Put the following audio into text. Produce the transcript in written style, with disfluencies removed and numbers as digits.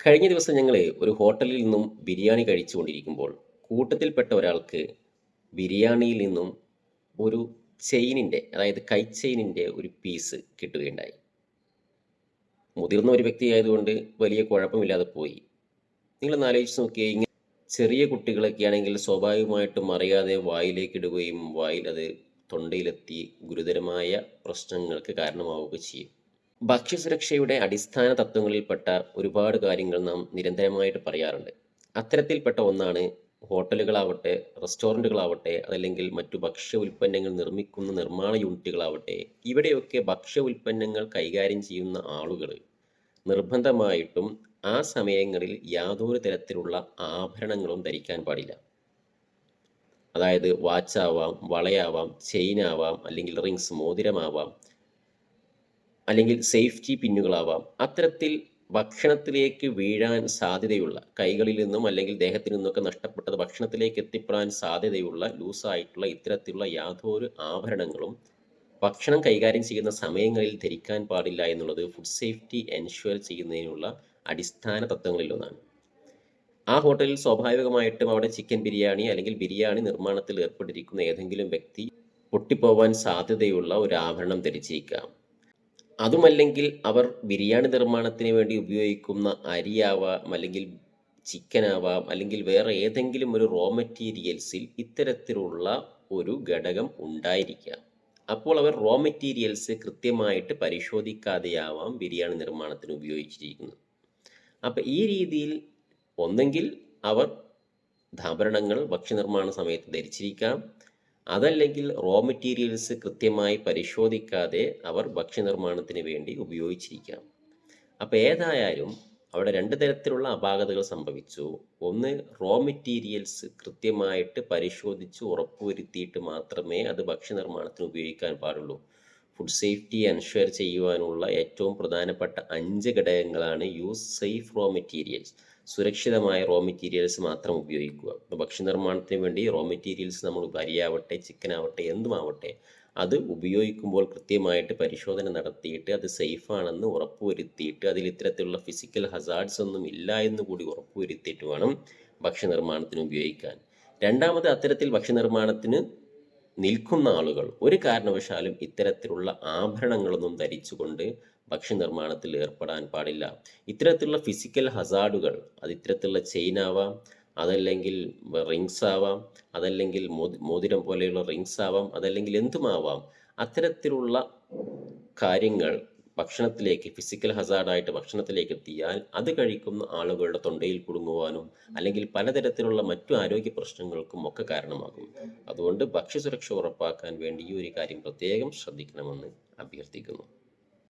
കഴിഞ്ഞ ദിവസം ഞങ്ങൾ ഒരു ഹോട്ടലിൽ നിന്നും ബിരിയാണി കഴിച്ചുകൊണ്ടിരിക്കുമ്പോൾ കൂട്ടത്തിൽപ്പെട്ട ഒരാൾക്ക് ബിരിയാണിയിൽ നിന്നും ഒരു അതായത് കൈ ചെയിനിൻ്റെ ഒരു പീസ് കിട്ടുകയുണ്ടായി. മുതിർന്ന ഒരു വ്യക്തി ആയതുകൊണ്ട് വലിയ കുഴപ്പമില്ലാതെ പോയി. നിങ്ങളൊന്ന് ആലോചിച്ച് നോക്കിയേ, ഇങ്ങനെ ചെറിയ കുട്ടികളൊക്കെ ആണെങ്കിൽ സ്വാഭാവികമായിട്ടും അറിയാതെ വായിലേക്ക് ഇടുകയും വായിൽ അത് തൊണ്ടയിലെത്തി ഗുരുതരമായ പ്രശ്നങ്ങൾക്ക് കാരണമാവുകയും ചെയ്യും. ഭക്ഷ്യസുരക്ഷയുടെ അടിസ്ഥാന തത്വങ്ങളിൽപ്പെട്ട ഒരുപാട് കാര്യങ്ങൾ നാം നിരന്തരമായിട്ട് പറയാറുണ്ട്. അത്തരത്തിൽപ്പെട്ട ഒന്നാണ് ഹോട്ടലുകളാവട്ടെ, റെസ്റ്റോറൻറ്റുകളാവട്ടെ, അതല്ലെങ്കിൽ മറ്റു ഭക്ഷ്യ ഉൽപ്പന്നങ്ങൾ നിർമ്മിക്കുന്ന നിർമ്മാണ യൂണിറ്റുകളാവട്ടെ, ഇവിടെയൊക്കെ ഭക്ഷ്യ ഉൽപ്പന്നങ്ങൾ കൈകാര്യം ചെയ്യുന്ന ആളുകൾ നിർബന്ധമായിട്ടും ആ സമയങ്ങളിൽ യാതൊരു തരത്തിലുള്ള ആഭരണങ്ങളും ധരിക്കാൻ പാടില്ല. അതായത് വാച്ചാവാം, വളയാവാം, ചെയിനാവാം, അല്ലെങ്കിൽ റിങ്സ് മോതിരമാവാം, അല്ലെങ്കിൽ സേഫ്റ്റി പിന്നുകളാവാം. അത്തരത്തിൽ ഭക്ഷണത്തിലേക്ക് വീഴാൻ സാധ്യതയുള്ള, കൈകളിൽ നിന്നും അല്ലെങ്കിൽ ദേഹത്തിൽ നിന്നൊക്കെ നഷ്ടപ്പെട്ടത് ഭക്ഷണത്തിലേക്ക് എത്തിപ്പെടാൻ സാധ്യതയുള്ള ലൂസായിട്ടുള്ള ഇത്തരത്തിലുള്ള യാതൊരു ആഭരണങ്ങളും ഭക്ഷണം കൈകാര്യം ചെയ്യുന്ന സമയങ്ങളിൽ ധരിക്കാൻ പാടില്ല എന്നുള്ളത് ഫുഡ് സേഫ്റ്റി എൻഷ്വർ ചെയ്യുന്നതിനുള്ള അടിസ്ഥാന തത്വങ്ങളിലൊന്നാണ്. ആ ഹോട്ടലിൽ സ്വാഭാവികമായിട്ടും അവിടെ ചിക്കൻ ബിരിയാണി അല്ലെങ്കിൽ ബിരിയാണി നിർമ്മാണത്തിൽ ഏർപ്പെട്ടിരിക്കുന്ന ഏതെങ്കിലും വ്യക്തി പൊട്ടിപ്പോവാൻ സാധ്യതയുള്ള ഒരു ആഭരണം ധരിച്ചിരിക്കാം. അതുമല്ലെങ്കിൽ അവർ ബിരിയാണി നിർമ്മാണത്തിന് വേണ്ടി ഉപയോഗിക്കുന്ന അരിയാവാം, അല്ലെങ്കിൽ ചിക്കനാവാം, അല്ലെങ്കിൽ വേറെ ഏതെങ്കിലും ഒരു റോ മെറ്റീരിയൽസിൽ ഇത്തരത്തിലുള്ള ഒരു ഘടകം ഉണ്ടായിരിക്കാം. അപ്പോൾ അവർ റോ മെറ്റീരിയൽസ് കൃത്യമായിട്ട് പരിശോധിക്കാതെയാവാം ബിരിയാണി നിർമ്മാണത്തിന് ഉപയോഗിച്ചിരിക്കുന്നത്. അപ്പം ഈ രീതിയിൽ ഒന്നെങ്കിൽ അവർ ആഭരണങ്ങൾ ഭക്ഷ്യനിർമ്മാണ സമയത്ത് ധരിച്ചിരിക്കാം, അതല്ലെങ്കിൽ റോ മെറ്റീരിയൽസ് കൃത്യമായി പരിശോധിക്കാതെ അവർ ഭക്ഷ്യനിർമ്മാണത്തിന് വേണ്ടി ഉപയോഗിച്ചിരിക്കാം. അപ്പോൾ ഏതായാലും അവിടെ രണ്ട് തരത്തിലുള്ള അപാകതകൾ സംഭവിച്ചു. ഒന്ന്, റോ മെറ്റീരിയൽസ് കൃത്യമായിട്ട് പരിശോധിച്ച് ഉറപ്പുവരുത്തിയിട്ട് മാത്രമേ അത് ഭക്ഷ്യനിർമ്മാണത്തിന് ഉപയോഗിക്കാൻ പാടുള്ളൂ. ഫുഡ് സേഫ്റ്റി എൻഷ്വർ ചെയ്യുവാനുള്ള ഏറ്റവും പ്രധാനപ്പെട്ട 5 ഘടകങ്ങളാണ് യൂസ് സേഫ് റോ മെറ്റീരിയൽസ്. സുരക്ഷിതമായ റോ മെറ്റീരിയൽസ് മാത്രം ഉപയോഗിക്കുക. ഇപ്പോൾ ഭക്ഷ്യനിർമ്മാണത്തിന് വേണ്ടി റോ മെറ്റീരിയൽസ് നമ്മൾ അരിയാവട്ടെ, ചിക്കനാവട്ടെ, എന്തുമാവട്ടെ, അത് ഉപയോഗിക്കുമ്പോൾ കൃത്യമായിട്ട് പരിശോധന നടത്തിയിട്ട് അത് സേഫാണെന്ന് ഉറപ്പുവരുത്തിയിട്ട് അതിൽ ഇത്തരത്തിലുള്ള ഫിസിക്കൽ ഹസാർഡ്സ് ഒന്നും ഇല്ല എന്ന് കൂടി ഉറപ്പുവരുത്തിയിട്ട് വേണം ഭക്ഷ്യനിർമ്മാണത്തിന് ഉപയോഗിക്കാൻ. രണ്ടാമത്, അത്തരത്തിൽ ഭക്ഷ്യനിർമ്മാണത്തിന് നിൽക്കുന്ന ആളുകൾ ഒരു കാരണവശാലും ഇത്തരത്തിലുള്ള ആഭരണങ്ങളൊന്നും ധരിച്ചുകൊണ്ട് ഭക്ഷ്യനിർമ്മാണത്തിൽ ഏർപ്പെടാൻ പാടില്ല. ഇത്തരത്തിലുള്ള ഫിസിക്കൽ ഹസാർഡുകൾ, അത് ഇത്തരത്തിലുള്ള ചെയിനാവാം, അതല്ലെങ്കിൽ റിങ്സ് ആവാം, അതല്ലെങ്കിൽ മോതിരം പോലെയുള്ള റിങ്സ് ആവാം, അതല്ലെങ്കിൽ എന്തുമാവാം, അത്തരത്തിലുള്ള കാര്യങ്ങൾ ഭക്ഷണത്തിലേക്ക് ഫിസിക്കൽ ഹസാർഡായിട്ട് ഭക്ഷണത്തിലേക്ക് എത്തിയാൽ അത് കഴിക്കുന്ന ആളുകളുടെ തൊണ്ടയിൽ കുടുങ്ങുവാനും അല്ലെങ്കിൽ പലതരത്തിലുള്ള മറ്റു ആരോഗ്യ പ്രശ്നങ്ങൾക്കും ഒക്കെ കാരണമാകും. അതുകൊണ്ട് ഭക്ഷ്യസുരക്ഷ ഉറപ്പാക്കാൻ വേണ്ടി ഈ ഒരു കാര്യം പ്രത്യേകം ശ്രദ്ധിക്കണമെന്ന് അഭ്യർത്ഥിക്കുന്നു.